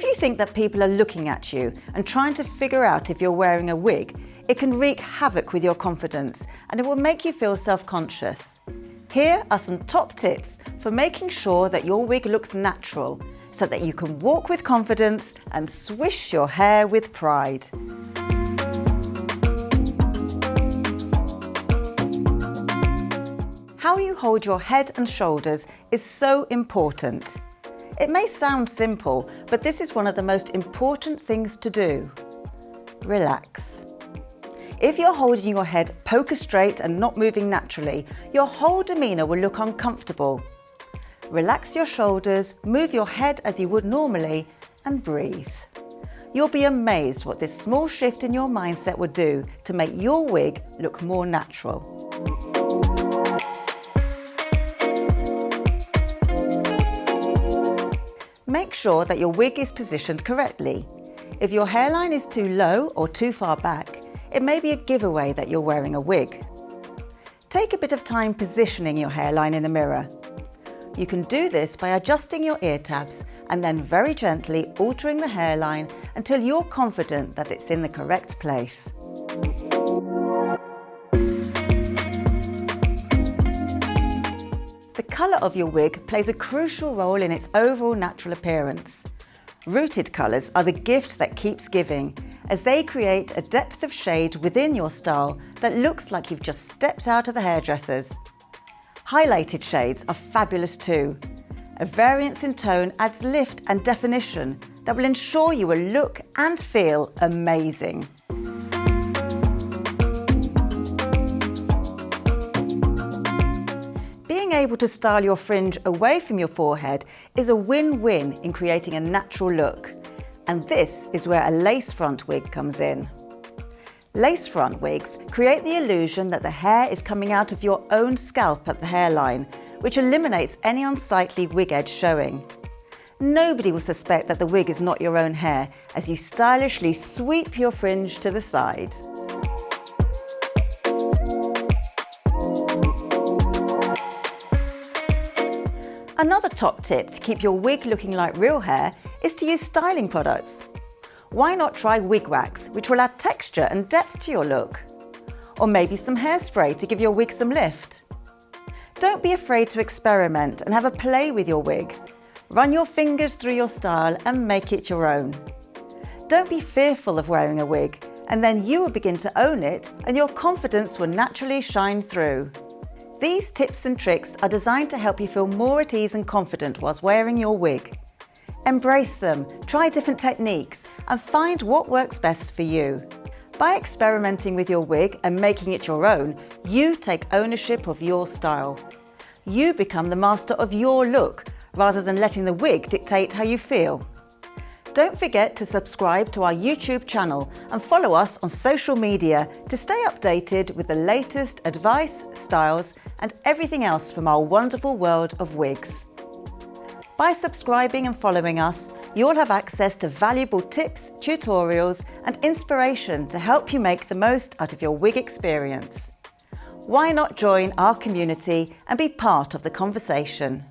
If you think that people are looking at you and trying to figure out if you're wearing a wig, it can wreak havoc with your confidence and it will make you feel self-conscious. Here are some top tips for making sure that your wig looks natural so that you can walk with confidence and swish your hair with pride. How you hold your head and shoulders is so important. It may sound simple, but this is one of the most important things to do. Relax. If you're holding your head poker straight and not moving naturally, your whole demeanour will look uncomfortable. Relax your shoulders, move your head as you would normally, and breathe. You'll be amazed what this small shift in your mindset will do to make your wig look more natural. Make sure that your wig is positioned correctly. If your hairline is too low or too far back, it may be a giveaway that you're wearing a wig. Take a bit of time positioning your hairline in the mirror. You can do this by adjusting your ear tabs and then very gently altering the hairline until you're confident that it's in the correct place. The colour of your wig plays a crucial role in its overall natural appearance. Rooted colours are the gift that keeps giving, as they create a depth of shade within your style that looks like you've just stepped out of the hairdressers. Highlighted shades are fabulous too. A variance in tone adds lift and definition that will ensure you will look and feel amazing. Being able to style your fringe away from your forehead is a win-win in creating a natural look. And this is where a lace front wig comes in. Lace front wigs create the illusion that the hair is coming out of your own scalp at the hairline, which eliminates any unsightly wig edge showing. Nobody will suspect that the wig is not your own hair as you stylishly sweep your fringe to the side. Another top tip to keep your wig looking like real hair is to use styling products. Why not try wig wax, which will add texture and depth to your look? Or maybe some hairspray to give your wig some lift. Don't be afraid to experiment and have a play with your wig. Run your fingers through your style and make it your own. Don't be fearful of wearing a wig, and then you will begin to own it and your confidence will naturally shine through. These tips and tricks are designed to help you feel more at ease and confident whilst wearing your wig. Embrace them, try different techniques, and find what works best for you. By experimenting with your wig and making it your own, you take ownership of your style. You become the master of your look, rather than letting the wig dictate how you feel. Don't forget to subscribe to our YouTube channel and follow us on social media to stay updated with the latest advice, styles, and everything else from our wonderful world of wigs. By subscribing and following us, you'll have access to valuable tips, tutorials, and inspiration to help you make the most out of your wig experience. Why not join our community and be part of the conversation?